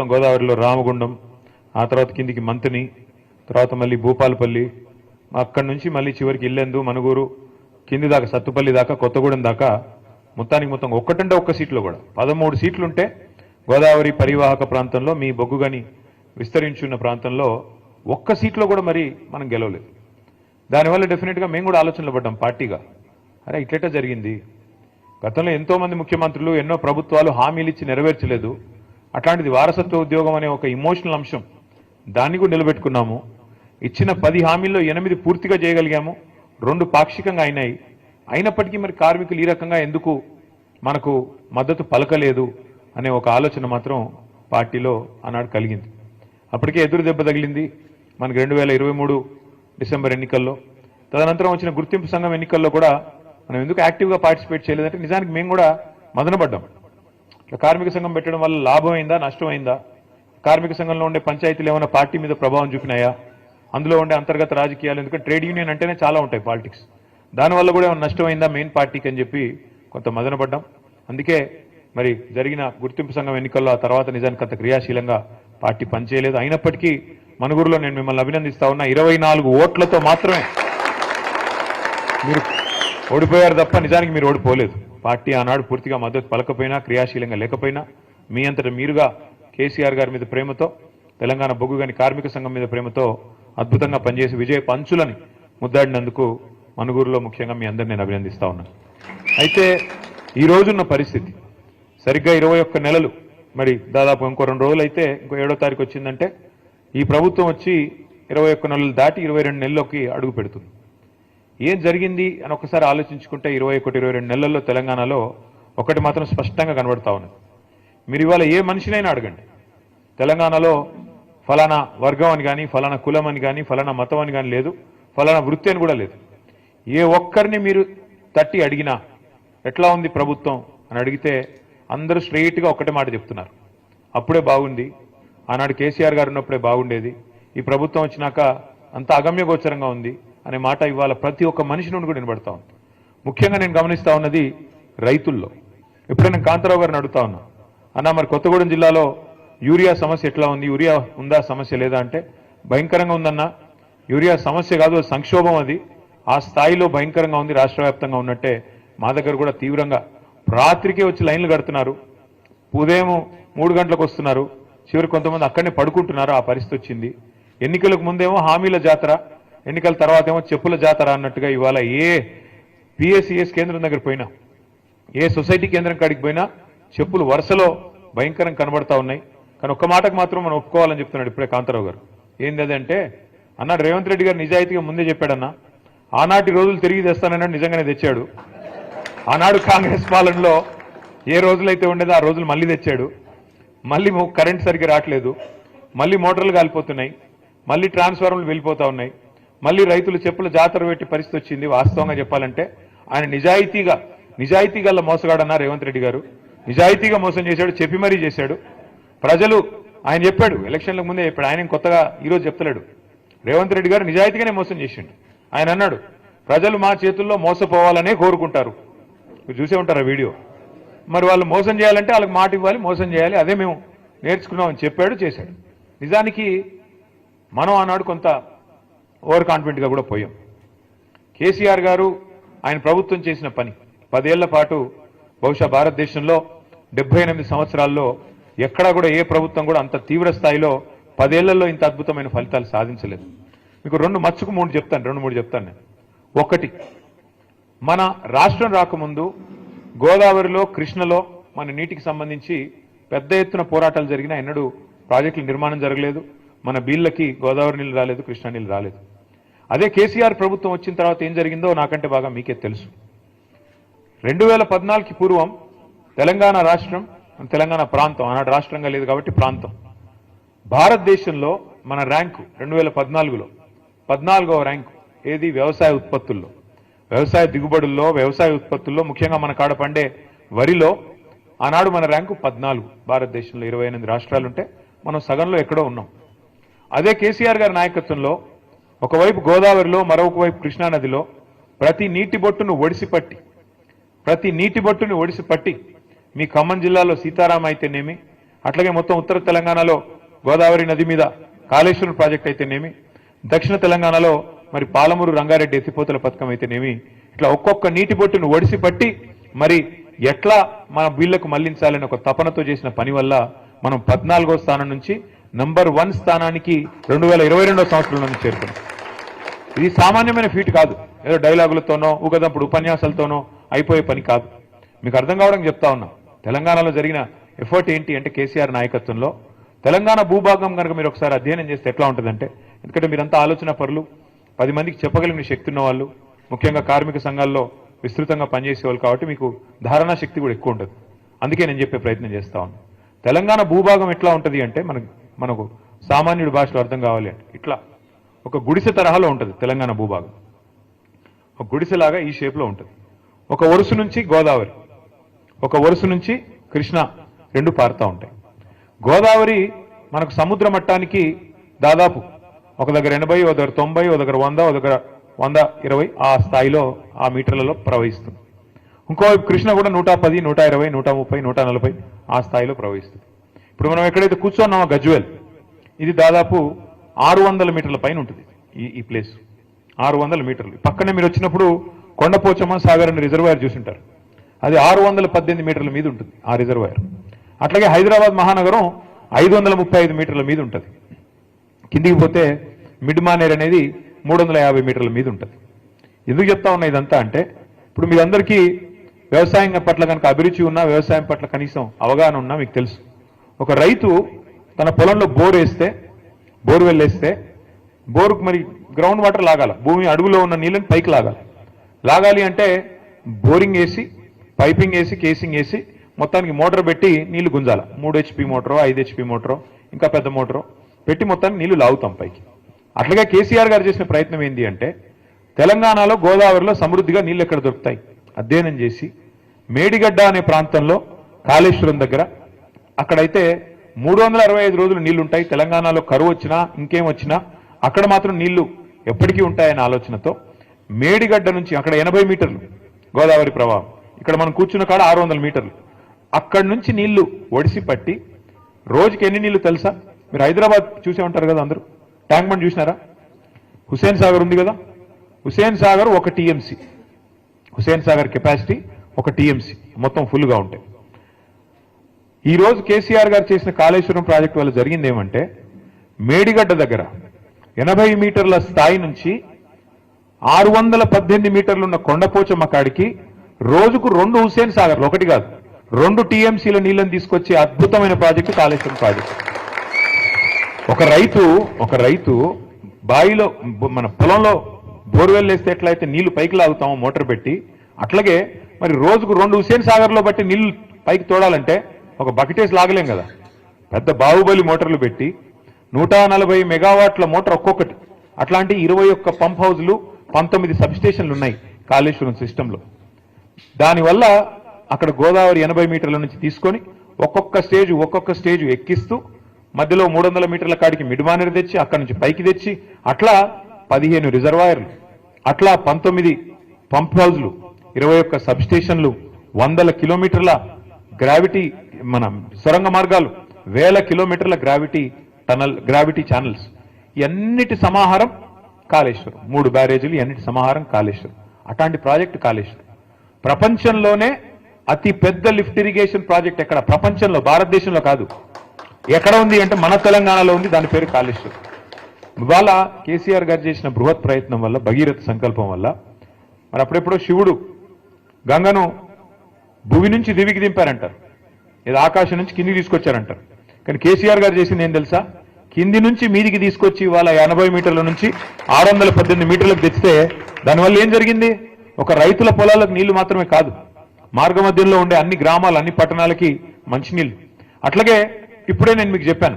గోదావరిలో రామగుండం, ఆ తర్వాత కిందికి మంతిని, తర్వాత మళ్ళీ భూపాలపల్లి, అక్కడి నుంచి మళ్ళీ చివరికి ఇల్లెందు, మనుగూరు, కింది దాకా సత్తుపల్లి దాకా, కొత్తగూడెం దాకా మొత్తానికి మొత్తం ఒక్కటంటే ఒక్క సీట్లో కూడా 13 సీట్లుంటే గోదావరి పరివాహక ప్రాంతంలో మీ బొగ్గుగని విస్తరించున్న ప్రాంతంలో ఒక్క సీట్లో కూడా మరి మనం గెలవలేదు. దానివల్ల డెఫినెట్గా మేము కూడా ఆలోచనలు పడ్డాం పార్టీగా, అరే ఇట్లెట్లా జరిగింది, గతంలో ఎంతోమంది ముఖ్యమంత్రులు ఎన్నో ప్రభుత్వాలు హామీలు ఇచ్చి నెరవేర్చలేదు, అట్లాంటిది వారసత్వ ఉద్యోగం అనే ఒక ఇమోషనల్ అంశం, దాన్ని కూడా నిలబెట్టుకున్నాము. ఇచ్చిన 10 హామీల్లో 8 పూర్తిగా చేయగలిగాము, 2 పాక్షికంగా అయినాయి. అయినప్పటికీ మరి కార్మికులు ఈ రకంగా ఎందుకు మనకు మద్దతు పలకలేదు అనే ఒక ఆలోచన మాత్రం పార్టీలో ఆనాడు కలిగింది. అప్పటికే ఎదురు దెబ్బ తగిలింది మనకు 2023 డిసెంబర్ ఎన్నికల్లో. తదనంతరం వచ్చిన గుర్తింపు సంఘం ఎన్నికల్లో కూడా మనం ఎందుకు యాక్టివ్గా పార్టిసిపేట్ చేయలేదంటే నిజానికి మేము కూడా మదనపడ్డాం. కార్మిక సంఘం పెట్టడం వల్ల లాభం అయిందా, నష్టం అయిందా, కార్మిక సంఘంలో ఉండే పంచాయతీలు ఏమైనా పార్టీ మీద ప్రభావం చూపినాయా, అందులో ఉండే అంతర్గత రాజకీయాలు, ఎందుకంటే ట్రేడ్ యూనియన్ అంటేనే చాలా ఉంటాయి పాలిటిక్స్, దానివల్ల కూడా ఏమైనా నష్టం అయిందా మెయిన్ పార్టీకి అని చెప్పి కొంత మదనపడ్డాం. అందుకే మరి జరిగిన గుర్తింపు సంఘం ఎన్నికల్లో ఆ తర్వాత నిజానికి అంత క్రియాశీలంగా పార్టీ పనిచేయలేదు. అయినప్పటికీ మనుగురులో నేను మిమ్మల్ని అభినందిస్తా ఉన్నా, 24 ఓట్లతో మాత్రమే మీరు ఓడిపోయారు తప్ప నిజానికి మీరు ఓడిపోలేదు. పార్టీ ఆనాడు పూర్తిగా మద్దతు పలకపోయినా, క్రియాశీలంగా లేకపోయినా, మీ అంతటా మీరుగా కేసీఆర్ గారి మీద ప్రేమతో, తెలంగాణ బొగ్గుగని కార్మిక సంఘం మీద ప్రేమతో అద్భుతంగా పనిచేసి విజయ పంచులని ముద్దాడినందుకు మనుగూరులో ముఖ్యంగా మీ అందరిని నేను అభినందిస్తా ఉన్నాను. అయితే ఈ రోజున్న పరిస్థితి సరిగ్గా 21 నెలలు, మరి దాదాపు ఇంకో 2 రోజులు అయితే ఇంకో 7వ తారీఖు వచ్చిందంటే ఈ ప్రభుత్వం వచ్చి 21 నెలలు దాటి 22 నెలల్లోకి అడుగు పెడుతుంది. ఏం జరిగింది అని ఒకసారి ఆలోచించుకుంటే 21-22 నెలల్లో తెలంగాణలో ఒకటి మాత్రం స్పష్టంగా కనబడతా ఉన్నది. మీరు ఇవాళ ఏ మనిషినైనా అడగండి, తెలంగాణలో ఫలానా వర్గం అని కానీ, ఫలానా కులం అని కానీ, ఫలానా మతం అని కానీ లేదు, ఫలానా వృత్తి అని కూడా లేదు. ఏ ఒక్కరిని మీరు తట్టి అడిగినా ఎట్లా ఉంది ప్రభుత్వం అని అడిగితే అందరూ స్ట్రెయిట్గా ఒక్కటే మాట చెప్తున్నారు, అప్పుడే బాగుంది, ఆనాడు కేసీఆర్ గారు ఉన్నప్పుడే బాగుండేది, ఈ ప్రభుత్వం వచ్చినాక అంత అగమ్యగోచరంగా ఉంది అనే మాట ఇవాళ ప్రతి ఒక్క మనిషి నుండి కూడా వినబడతా ఉంది. ముఖ్యంగా నేను గమనిస్తా ఉన్నది రైతుల్లో. ఇప్పుడే నేను కాంతారావు గారిని అడుగుతా ఉన్నా, అన్న మరి కొత్తగూడెం జిల్లాలో యూరియా సమస్య ఎట్లా ఉంది, యూరియా ఉందా, సమస్య లేదా అంటే భయంకరంగా ఉందన్న, యూరియా సమస్య కాదు, సంక్షోభం, అది ఆ స్థాయిలో భయంకరంగా ఉంది, రాష్ట్ర వ్యాప్తంగా ఉన్నట్టే మా దగ్గర కూడా తీవ్రంగా రాత్రికే వచ్చి లైన్లు కడుతున్నారు, ఉదయం 3 గంటలకు వస్తున్నారు, చివరి కొంతమంది అక్కడనే పడుకుంటున్నారు, ఆ పరిస్థితి వచ్చింది. ఎన్నికలకు ముందేమో హామీల జాతర, ఎన్నికల తర్వాత ఏమో చెప్పుల జాతర అన్నట్టుగా ఇవాళ ఏ పిఎస్సిఎస్ కేంద్రం దగ్గర పోయినా, ఏ సొసైటీ కేంద్రం కాడికి పోయినా చెప్పులు వరుసలో భయంకరంగా కనబడతా ఉన్నాయి. కానీ ఒక్క మాటకు మాత్రం మనం ఒప్పుకోవాలని చెప్తున్నాడు ఇప్పుడే కాంతారావు గారు. ఏంది అదంటే అన్నాడు రేవంత్ రెడ్డి గారు నిజాయితీగా ముందే చెప్పాడన్నా, ఆనాటి రోజులు తిరిగి తెస్తానన్నాడు, నిజంగానే తెచ్చాడు. ఆనాడు కాంగ్రెస్ పాలనలో ఏ రోజులైతే ఉండేదో ఆ రోజులు మళ్ళీ తెచ్చాడు. మళ్ళీ కరెంట్ సరిగ్గా రావట్లేదు, మళ్ళీ మోటార్లు కాలిపోతున్నాయి, మళ్ళీ ట్రాన్స్ఫార్మర్లు వెళ్ళిపోతా ఉన్నాయి, మళ్ళీ రైతులు చెప్పుల జాతర పెట్టి పరిస్థితి వచ్చింది. వాస్తవంగా చెప్పాలంటే ఆయన నిజాయితీ గల మోసగాడన్నా రేవంత్ రెడ్డి గారు, నిజాయితీగా మోసం చేశాడు, చెప్పి మరీ చేశాడు. ప్రజలు ఆయన చెప్పాడు, ఎలక్షన్లకు ముందే చెప్పాడు, ఆయన కొత్తగా ఈరోజు చెప్తలేడు. రేవంత్ రెడ్డి గారు నిజాయితీగానే మోసం చేసిండు. ఆయన అన్నాడు ప్రజలు మా చేతుల్లో మోసపోవాలనే కోరుకుంటారు, మీరు చూసే ఉంటారు ఆ వీడియో. మరి వాళ్ళు మోసం చేయాలంటే వాళ్ళకి మాట ఇవ్వాలి, మోసం చేయాలి, అదే మేము నేర్చుకున్నామని చెప్పాడు, చేశాడు. నిజానికి మనం ఆనాడు కొంత ఓవర్ కాన్ఫిడెంట్గా కూడా పోయాం. కేసీఆర్ గారు ఆయన ప్రభుత్వం చేసిన పని 10 ఏళ్ల పాటు బహుశా భారతదేశంలో 78 సంవత్సరాల్లో ఎక్కడా కూడా ఏ ప్రభుత్వం కూడా అంత తీవ్ర స్థాయిలో 10 ఏళ్లలో ఇంత అద్భుతమైన ఫలితాలు సాధించలేదు. మీకు 2 చెప్తాను నేను. ఒకటి, మన రాష్ట్రం రాకముందు గోదావరిలో, కృష్ణలో మన నీటికి సంబంధించి పెద్ద ఎత్తున పోరాటాలు జరిగినా ఎన్నడూ ప్రాజెక్టుల నిర్మాణం జరగలేదు, మన బీళ్ళకి గోదావరి నీళ్ళు రాలేదు, కృష్ణా నీళ్ళు రాలేదు. అదే కేసీఆర్ ప్రభుత్వం వచ్చిన తర్వాత ఏం జరిగిందో నాకంటే బాగా మీకే తెలుసు. 2014కి పూర్వం తెలంగాణ రాష్ట్రం, తెలంగాణ ప్రాంతం, ఆనాడు రాష్ట్రంగా లేదు కాబట్టి ప్రాంతం, భారతదేశంలో మన ర్యాంకు 2014లో 14వ ర్యాంకు. ఏది? వ్యవసాయ ఉత్పత్తుల్లో, వ్యవసాయ దిగుబడుల్లో, వ్యవసాయ ఉత్పత్తుల్లో, ముఖ్యంగా మన కాడ పండే వరిలో ఆనాడు మన ర్యాంకు 14. భారతదేశంలో 28 రాష్ట్రాలుంటే మనం సగంలో ఎక్కడో ఉన్నాం. అదే కేసీఆర్ గారి నాయకత్వంలో ఒకవైపు గోదావరిలో, మరొక వైపు కృష్ణానదిలో ప్రతి నీటి బొట్టును ఒడిసిపట్టి మీ ఖమ్మం జిల్లాలో సీతారాం అయితేనేమి, అట్లాగే మొత్తం ఉత్తర తెలంగాణలో గోదావరి నది మీద కాళేశ్వరం ప్రాజెక్ట్ అయితేనేమి, దక్షిణ తెలంగాణలో మరి పాలమూరు రంగారెడ్డి ఎత్తిపోతల పథకం అయితేనేమి, ఇట్లా ఒక్కొక్క నీటి బొట్టును ఒడిసి పట్టి మరి ఎట్లా మన వీళ్లకు మళ్లించాలని ఒక తపనతో చేసిన పని వల్ల మనం 14వ స్థానం నుంచి నంబర్ 1 స్థానానికి 2022వ సంవత్సరంలో చేరుకున్నాం. ఇది సామాన్యమైన ఫీట్ కాదు, ఏదో డైలాగులతోనో ఊగదంపుడు ఉపన్యాసాలతోనో అయిపోయే పని కాదు. మీకు అర్థం కావడం చెప్తా ఉన్నా. తెలంగాణలో జరిగిన ఎఫర్ట్ ఏంటి అంటే కేసీఆర్ నాయకత్వంలో తెలంగాణ భూభాగం కనుక మీరు ఒకసారి అధ్యయనం చేస్తే ఎట్లా ఉంటుందంటే, ఎందుకంటే మీరంతా ఆలోచన పరులు, 10 మందికి చెప్పగలిగిన శక్తి ఉన్న వాళ్ళు, ముఖ్యంగా కార్మిక సంఘాల్లో విస్తృతంగా పనిచేసేవాళ్ళు కాబట్టి మీకు ధారణా శక్తి కూడా ఎక్కువ ఉంటుంది. అందుకే నేను చెప్పే ప్రయత్నం చేస్తా ఉన్నాను. తెలంగాణ భూభాగం ఎట్లా ఉంటుంది అంటే మనకు సామాన్యుడి భాషలో అర్థం కావాలి అంటే ఇట్లా ఒక గుడిసె తరహాలో ఉంటుంది తెలంగాణ భూభాగం. ఒక గుడిసెలాగా ఈ షేప్లో ఉంటుంది. ఒక వరుస నుంచి గోదావరి, ఒక వరుస నుంచి కృష్ణ రెండు పారుతూ ఉంటాయి. గోదావరి మనకు సముద్ర మట్టానికి దాదాపు ఒక దగ్గర 80, ఒక దగ్గర 90, ఒక దగ్గర 100, ఒక దగ్గర 120 ఆ స్థాయిలో ఆ మీటర్లలో ప్రవహిస్తుంది. ఇంకోవైపు కృష్ణ కూడా 110, 120, 130, 140 ఆ స్థాయిలో ప్రవహిస్తుంది. ఇప్పుడు మనం ఎక్కడైతే కూర్చున్నామో గజ్వేల్, ఇది దాదాపు 600 మీటర్ల పైన ఉంటుంది. ఈ ప్లేస్ 600 మీటర్లు. పక్కనే మీరు వచ్చినప్పుడు కొండపోచమ్మ సాగర్ అనే రిజర్వాయర్ చూసింటారు. అది 618 మీటర్ల మీద ఉంటుంది ఆ రిజర్వాయర్. అట్లాగే హైదరాబాద్ మహానగరం 535 మీటర్ల మీద ఉంటుంది. కిందికి పోతే మిడ్ మానేర్ అనేది 350 మీటర్ల మీద ఉంటుంది. ఎందుకు చెప్తా ఉన్నా ఇదంతా అంటే, ఇప్పుడు మీరందరికీ వ్యవసాయం పట్ల కనుక అభిరుచి ఉన్నా, వ్యవసాయం పట్ల కనీసం అవగాహన ఉన్నా మీకు తెలుసు, ఒక రైతు తన పొలంలో బోర్వెల్ వేస్తే బోరుకు మరి గ్రౌండ్ వాటర్ లాగాల, భూమి అడుగులో ఉన్న నీళ్ళని పైకి లాగాలి అంటే బోరింగ్ వేసి, పైపింగ్ వేసి, కేసింగ్ వేసి మొత్తానికి మోటార్ పెట్టి నీళ్లు గుంజాల. 3 HP మోటారో 5 HP మోటారో ఇంకా పెద్ద మోటారో పెట్టి మొత్తాన్ని నీళ్లు లాగుతాం పైకి. అట్లాగే కేసీఆర్ గారు చేసిన ప్రయత్నం ఏంటి అంటే, తెలంగాణలో గోదావరిలో సమృద్ధిగా నీళ్లు ఎక్కడ దొరుకుతాయి అధ్యయనం చేసి మేడిగడ్డ అనే ప్రాంతంలో కాళేశ్వరం దగ్గర అక్కడైతే 365 రోజులు నీళ్లుంటాయి. తెలంగాణలో కరువు వచ్చినా ఇంకేం వచ్చినా అక్కడ మాత్రం నీళ్లు ఎప్పటికీ ఉంటాయనే ఆలోచనతో మేడిగడ్డ నుంచి అక్కడ 80 మీటర్లు గోదావరి ప్రవాహం, ఇక్కడ మనం కూర్చున్న కాడ 600 మీటర్లు, అక్కడి నుంచి నీళ్లు ఒడిసి పట్టి రోజుకి ఎన్ని నీళ్లు తెలుసా? మీరు హైదరాబాద్ చూసే ఉంటారు కదా అందరూ, ట్యాంక్ బండ్ చూసినారా? హుసేన్ సాగర్ ఉంది కదా, Hussain Sagar 1 TMC, Hussain Sagar capacity 1 TMC మొత్తం ఫుల్గా ఉంటాయి. ఈ రోజు కేసీఆర్ గారు చేసిన కాళేశ్వరం ప్రాజెక్టు వల్ల జరిగింది ఏమంటే, మేడిగడ్డ దగ్గర 80 మీటర్ల స్థాయి నుంచి 618 మీటర్లు ఉన్న కొండపోచమ్మ కాడికి రోజుకు 2 హుసేన్ సాగర్లు, ఒకటి కాదు 2 TMCల నీళ్లను తీసుకొచ్చే అద్భుతమైన ప్రాజెక్టు కాళేశ్వరం ప్రాజెక్టు. ఒక రైతు బావిలో మన పొలంలో బోర్వెల్ వేస్తే ఎట్లయితే నీళ్లు పైకి లాగుతామో మోటార్ పెట్టి, అట్లాగే మరి రోజుకు 2 హుసేన్ సాగర్లో బట్టి నీళ్లు పైకి తోడాలంటే ఒక బకెటేసి లాగలేం కదా. పెద్ద బాహుబలి మోటార్లు పెట్టి 140 మెగావాట్ల మోటార్ ఒక్కొక్కటి, అట్లాంటి 21 పంప్ హౌజ్లు, 19 సబ్స్టేషన్లు ఉన్నాయి కాళేశ్వరం సిస్టంలో. దానివల్ల అక్కడ గోదావరి 80 మీటర్ల నుంచి తీసుకొని ఒక్కొక్క స్టేజ్ ఎక్కిస్తూ మధ్యలో 300 మీటర్ల కాడికి మిడ్మానేర్ తెచ్చి అక్కడి నుంచి పైకి తెచ్చి అట్లా 15 రిజర్వాయర్లు, అట్లా 19 పంప్ హౌజ్లు, 21 సబ్స్టేషన్లు, 100 కిలోమీటర్ల గ్రావిటీ మన సొరంగ మార్గాలు, 1000 కిలోమీటర్ల గ్రావిటీ ఛానల్స్, ఇవన్నిటి సమాహారం కాళేశ్వరం. 3 బ్యారేజీలు, ఇవన్నిటి సమాహారం కాళేశ్వరం. అట్లాంటి ప్రాజెక్టు కాళేశ్వరం ప్రపంచంలోనే అతి పెద్ద లిఫ్ట్ ఇరిగేషన్ ప్రాజెక్ట్ ఎక్కడ ప్రపంచంలో, భారతదేశంలో కాదు, ఎక్కడ ఉంది అంటే మన తెలంగాణలో ఉంది. దాని పేరు కాళేశ్వరం. ఇవాళ కేసీఆర్ గారు చేసిన బృహత్ ప్రయత్నం వల్ల, భగీరథ సంకల్పం వల్ల, మరి అప్పుడెప్పుడో శివుడు గంగను భూమి నుంచి దివికి దింపారంటారు, ఇది ఆకాశం నుంచి కిందికి తీసుకొచ్చారంటారు. కానీ కేసీఆర్ గారు చేసింది ఏం తెలుసా? కింది నుంచి మీదికి తీసుకొచ్చి ఇవాళ 80 మీటర్ల నుంచి 618 మీటర్లకు తెచ్చితే దానివల్ల ఏం జరిగింది? ఒక రైతుల పొలాలకు నీళ్లు మాత్రమే కాదు, మార్గ మధ్యంలో ఉండే అన్ని గ్రామాలు, అన్ని పట్టణాలకి మంచినీళ్లు. అట్లాగే ఇప్పుడే నేను మీకు చెప్పాను,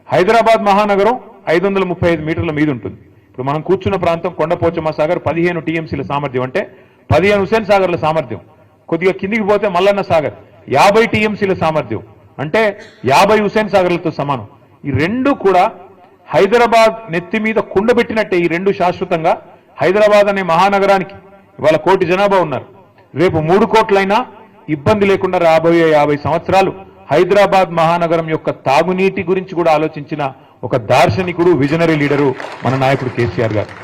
హైదరాబాద్ మహానగరం 535 మీటర్ల మీద ఉంటుంది. ఇప్పుడు మనం కూర్చున్న ప్రాంతం కొండపోచమ్మ సాగర్ 15 TMCల సామర్థ్యం, అంటే 15 హుసేన్ సాగర్ల సామర్థ్యం. కొద్దిగా కిందికి పోతే మల్లన్న సాగర్ 50 TMCల సామర్థ్యం, అంటే 50 హుసేన్ సాగర్లతో సమానం. ఈ రెండు కూడా హైదరాబాద్ నెత్తి మీద కుండబెట్టినట్టే. ఈ రెండు శాశ్వతంగా హైదరాబాద్ అనే మహానగరానికి ఇవాళ 1 కోటి జనాభా ఉన్నారు. రేపు 3 కోట్లైనా ఇబ్బంది లేకుండా రాబోయే 50 సంవత్సరాలు హైదరాబాద్ మహానగరం యొక్క తాగునీటి గురించి కూడా ఆలోచించిన ఒక దార్శనికుడు విజనరీ లీడరు మన నాయకుడు కేసీఆర్ గారు.